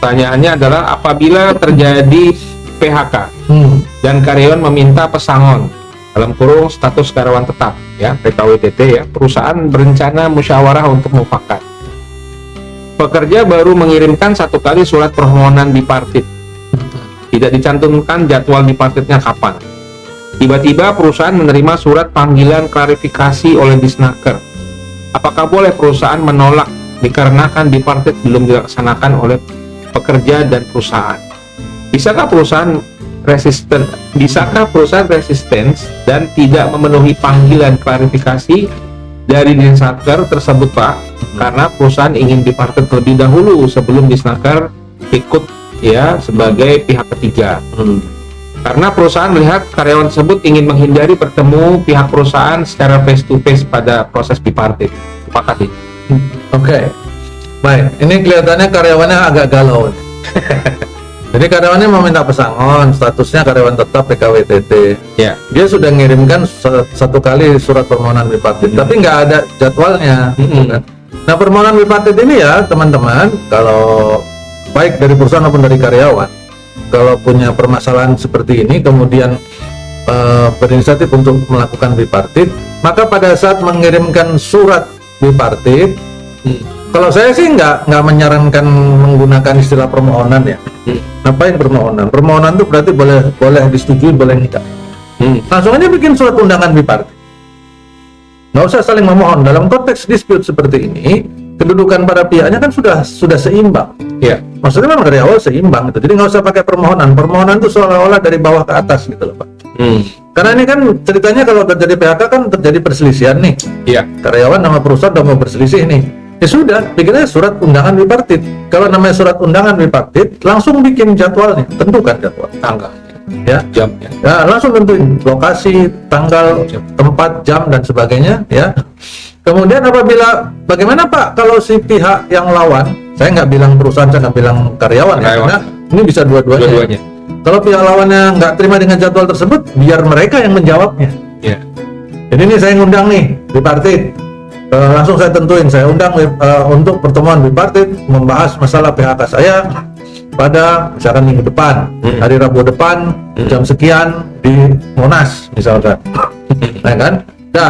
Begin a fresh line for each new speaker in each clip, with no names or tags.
Pertanyaannya adalah apabila terjadi PHK dan karyawan meminta pesangon dalam kurung status karyawan tetap ya PKWTT ya, perusahaan berencana musyawarah untuk mufakat. Pekerja baru mengirimkan 1 kali surat permohonan bipartit, tidak dicantumkan jadwal bipartitnya kapan. Tiba-tiba perusahaan menerima surat panggilan klarifikasi oleh Disnaker. Apakah boleh perusahaan menolak dikarenakan bipartit belum dilaksanakan oleh pekerja dan perusahaan? Bisakah perusahaan resisten dan tidak memenuhi panggilan klarifikasi dari Disnaker tersebut, Pak? Karena perusahaan ingin bipartit terlebih dahulu sebelum Disnaker ikut ya sebagai pihak ketiga. Karena perusahaan melihat karyawan tersebut ingin menghindari bertemu pihak perusahaan secara face to face pada proses bipartit. Terima kasih.
Oke. Baik, ini kelihatannya karyawannya agak galau. Jadi karyawannya meminta pesangon, statusnya karyawan tetap PKWTT.
Ya.
Dia sudah ngirimkan 1 kali surat permohonan bipartit, tapi nggak ada jadwalnya. Kan? Nah, permohonan bipartit ini ya teman-teman, kalau baik dari perusahaan maupun dari karyawan, kalau punya permasalahan seperti ini, kemudian berinisiatif untuk melakukan bipartit, maka pada saat mengirimkan surat bipartit, kalau saya sih nggak menyarankan menggunakan istilah permohonan ya. Ngapain permohonan? Permohonan itu berarti boleh disetujui, boleh enggak. Langsung aja bikin surat undangan bipartit. Nggak usah saling memohon. Dalam konteks dispute seperti ini, kedudukan para pihaknya kan sudah seimbang. Ya, maksudnya memang dari awal seimbang gitu. Jadi nggak usah pakai permohonan. Permohonan itu seolah-olah dari bawah ke atas gitu loh, Pak. Karena ini kan ceritanya kalau terjadi PHK kan terjadi perselisihan nih. Iya. Karyawan sama perusahaan udah mau berselisih nih. Ya sudah, bikin aja surat undangan bipartit. Kalau namanya surat undangan bipartit, langsung bikin jadwalnya, tentukan jadwal, tanggal, ya, jamnya. Ya, langsung tentuin lokasi, tanggal, tempat, jam dan sebagainya, ya. Kemudian bagaimana Pak kalau si pihak yang lawan, saya nggak bilang perusahaan, saya nggak bilang karyawan. Ya, karena ini bisa dua-duanya. Kalau pihak lawannya nggak terima dengan jadwal tersebut, biar mereka yang menjawabnya. Ya. Jadi ini saya ngundang nih bipartit. Langsung saya tentuin, saya undang untuk pertemuan bipartit membahas masalah PHK saya pada misalkan minggu depan, hari Rabu depan, jam sekian di Monas misalkan. Nah kan,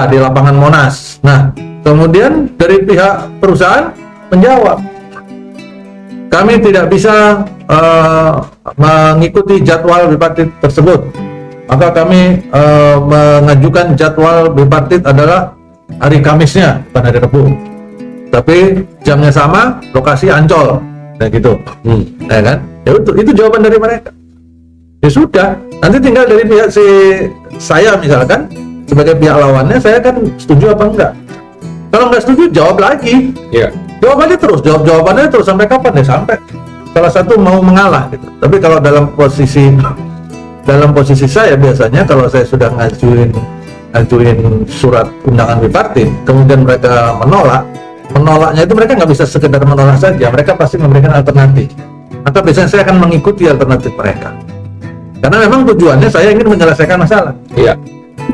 di lapangan Monas. Nah, kemudian dari pihak perusahaan menjawab, kami tidak bisa mengikuti jadwal bipartit tersebut, maka kami mengajukan jadwal bipartit adalah hari Kamisnya, bukan hari Rabu, tapi jamnya sama, lokasi Ancol, dan gitu. Ya kan? Ya itu jawaban dari mereka. Ya sudah, nanti tinggal dari pihak saya misalkan sebagai pihak lawannya, saya kan setuju apa enggak. Kalau nggak setuju, jawab lagi. Ya. Jawab aja terus, jawabannya terus sampai kapan ya? Sampai salah satu mau mengalah gitu. Tapi kalau dalam posisi saya biasanya kalau saya sudah ngajuin surat undangan bipartit, kemudian mereka menolaknya itu mereka nggak bisa sekedar menolak saja, mereka pasti memberikan alternatif. Maka biasanya saya akan mengikuti alternatif mereka, karena memang tujuannya saya ingin menyelesaikan masalah. Iya.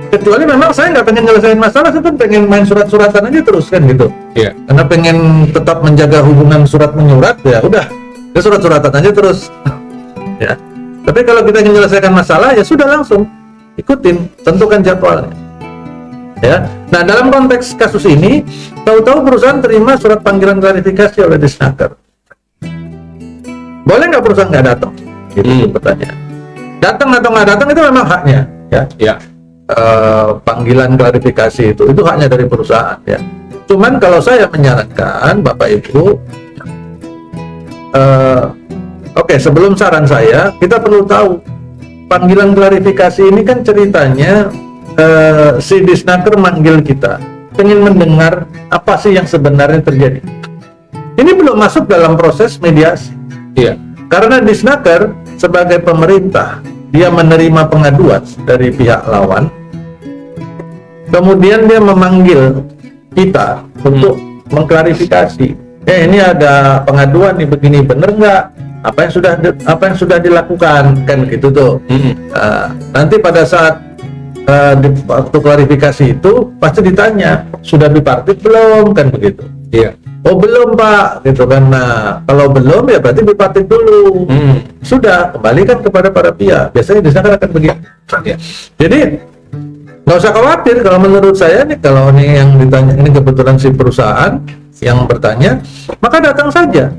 Kecuali memang saya nggak pengen nyelesain masalah, saya pengen main surat-suratan aja terus kan gitu. Iya. Karena pengen tetap menjaga hubungan surat menyurat, ya udah, ya surat-suratan aja terus. Ya. Tapi kalau kita ingin menyelesaikan masalah, ya sudah langsung ikutin, tentukan jadwalnya. Ya. Nah, dalam konteks kasus ini, tahu-tahu perusahaan terima surat panggilan klarifikasi oleh Disnaker. Boleh nggak perusahaan nggak datang? Itu pertanyaan. Datang atau nggak datang itu memang haknya, ya. Ya. Panggilan klarifikasi itu haknya dari perusahaan, ya. Cuman kalau saya menyarankan Bapak Ibu, oke, sebelum saran saya, kita perlu tahu panggilan klarifikasi ini kan ceritanya. Si Disnaker manggil kita, ingin mendengar apa sih yang sebenarnya terjadi. Ini belum masuk dalam proses mediasi. Iya. Karena Disnaker sebagai pemerintah, dia menerima pengaduan dari pihak lawan, kemudian dia memanggil kita untuk mengklarifikasi. Ini ada pengaduan nih, begini, bener nggak? Apa yang sudah dilakukan, kan gitu tuh. Nanti pada saat di waktu klarifikasi itu pasti ditanya, sudah bipartit belum, kan begitu. Iya. Oh belum Pak, gitu kan. Nah kalau belum ya berarti bipartit dulu. Sudah kembalikan kepada para pihak. Biasanya di sana akan begitu. Jadi nggak usah khawatir kalau menurut saya nih, kalau ini yang ditanya ini kebetulan si perusahaan yang bertanya, maka datang saja.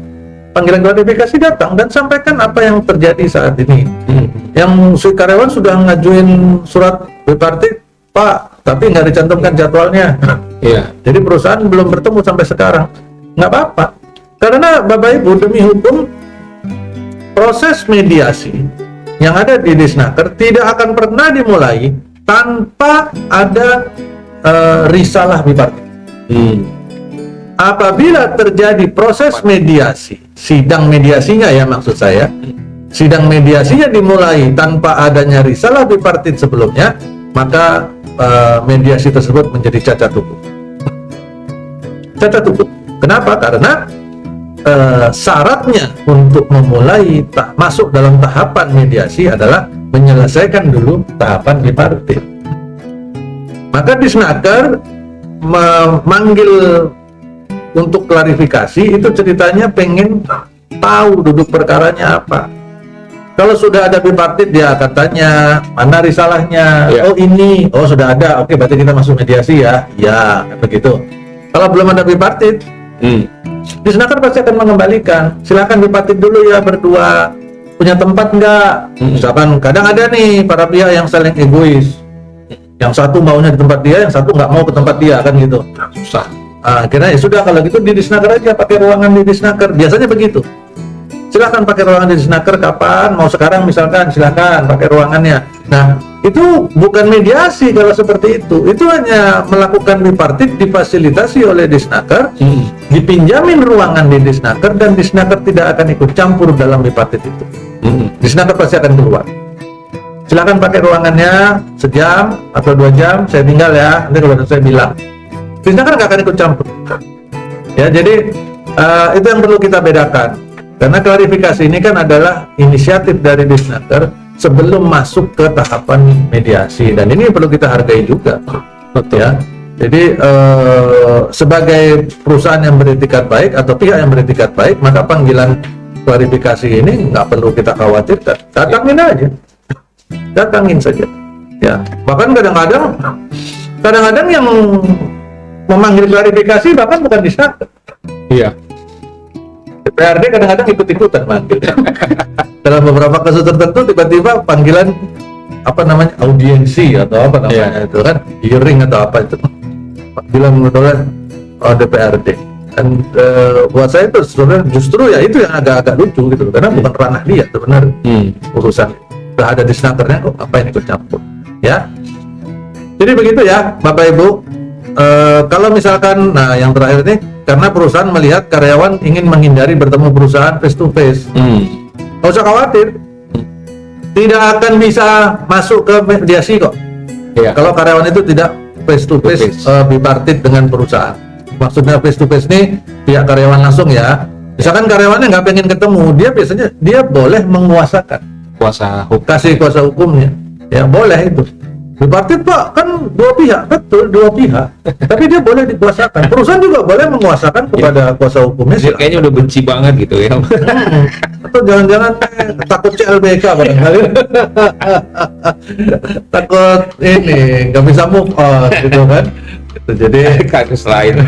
Panggilan klarifikasi datang dan sampaikan apa yang terjadi saat ini. Yang si karyawan sudah ngajuin surat bipartit, Pak, tapi nggak dicantumkan jadwalnya.
Iya.
Jadi perusahaan belum bertemu sampai sekarang. Nggak apa-apa. Karena Bapak Ibu, demi hukum, proses mediasi yang ada di Disnaker tidak akan pernah dimulai tanpa ada risalah bipartit. Apabila terjadi proses mediasi, sidang mediasinya ya maksud saya, sidang mediasinya dimulai tanpa adanya risalah bipartit sebelumnya, maka mediasi tersebut menjadi cacat hukum. Cacat hukum. Kenapa? Karena syaratnya untuk memulai masuk dalam tahapan mediasi adalah menyelesaikan dulu tahapan bipartit. Maka Disnaker memanggil untuk klarifikasi itu ceritanya pengen tahu duduk perkaranya apa. Kalau sudah ada bipartit dia akan tanya mana risalahnya. Oh ini, oh sudah ada. Oke berarti kita masuk mediasi ya. Ya begitu. Kalau belum ada bipartit, Disnaker pasti akan mengembalikan. Silakan bipartit dulu ya berdua. Punya tempat enggak? Misalkan kadang ada nih para pihak yang saling egois. Yang satu maunya di tempat dia, yang satu nggak mau ke tempat dia, kan gitu. Susah. Akhirnya ya sudah, kalau gitu di Disnaker aja, pakai ruangan di Disnaker. Biasanya begitu. Silakan pakai ruangan di Disnaker kapan? Mau sekarang misalkan, silakan pakai ruangannya. Nah, itu bukan mediasi kalau seperti itu. Itu hanya melakukan bipartit difasilitasi oleh Disnaker, dipinjamin ruangan di Disnaker, dan Disnaker tidak akan ikut campur dalam bipartit itu. Disnaker pasti akan keluar. Silakan pakai ruangannya sejam atau 2 jam, saya tinggal ya. Nanti kalau saya bilang, Disnaker nggak akan ikut campur. Ya, jadi itu yang perlu kita bedakan. Karena klarifikasi ini kan adalah inisiatif dari Disnaker sebelum masuk ke tahapan mediasi, dan ini perlu kita hargai juga. Betul. Ya. Jadi sebagai perusahaan yang beretikat baik atau pihak yang beretikat baik, maka panggilan klarifikasi ini nggak perlu kita khawatirkan. Datangin aja, datangin saja. Ya. Bahkan kadang-kadang yang memanggil klarifikasi bahkan bukan Disnaker.
Iya.
DPRD kadang-kadang ikut-ikutan manggil. Dalam beberapa kasus tertentu tiba-tiba panggilan apa namanya audiensi atau apa namanya itu kan hearing atau apa itu panggilan menurut DPRD. Dan buat saya itu sebenarnya justru ya itu yang agak-agak lucu gitu karena bukan ranah dia sebenarnya urusan. Sudah ada Disnakernya kok ngapain ikut campur ya. Jadi begitu ya Bapak Ibu. Kalau misalkan, nah yang terakhir ini karena perusahaan melihat karyawan ingin menghindari bertemu perusahaan face to face, nggak usah khawatir, tidak akan bisa masuk ke mediasi kok. Kalau karyawan itu tidak face to face bipartit dengan perusahaan. Maksudnya face to face ini pihak karyawan langsung ya. Misalkan karyawannya nggak pengen ketemu, dia biasanya dia boleh menguasakan kasih kuasa hukumnya, ya boleh itu. Bipartit Pak kan 2 pihak, betul 2 pihak, tapi dia boleh dikuasakan. Perusahaan juga boleh menguasakan kepada kuasa hukumnya.
Dia kayaknya udah benci banget gitu ya.
Atau jangan-jangan takut CLBK barangkali. Takut ini nggak bisa move on gitu kan. Jadi
kasus lain.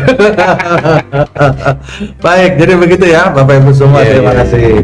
baik, jadi begitu ya Bapak Ibu semua. Terima kasih.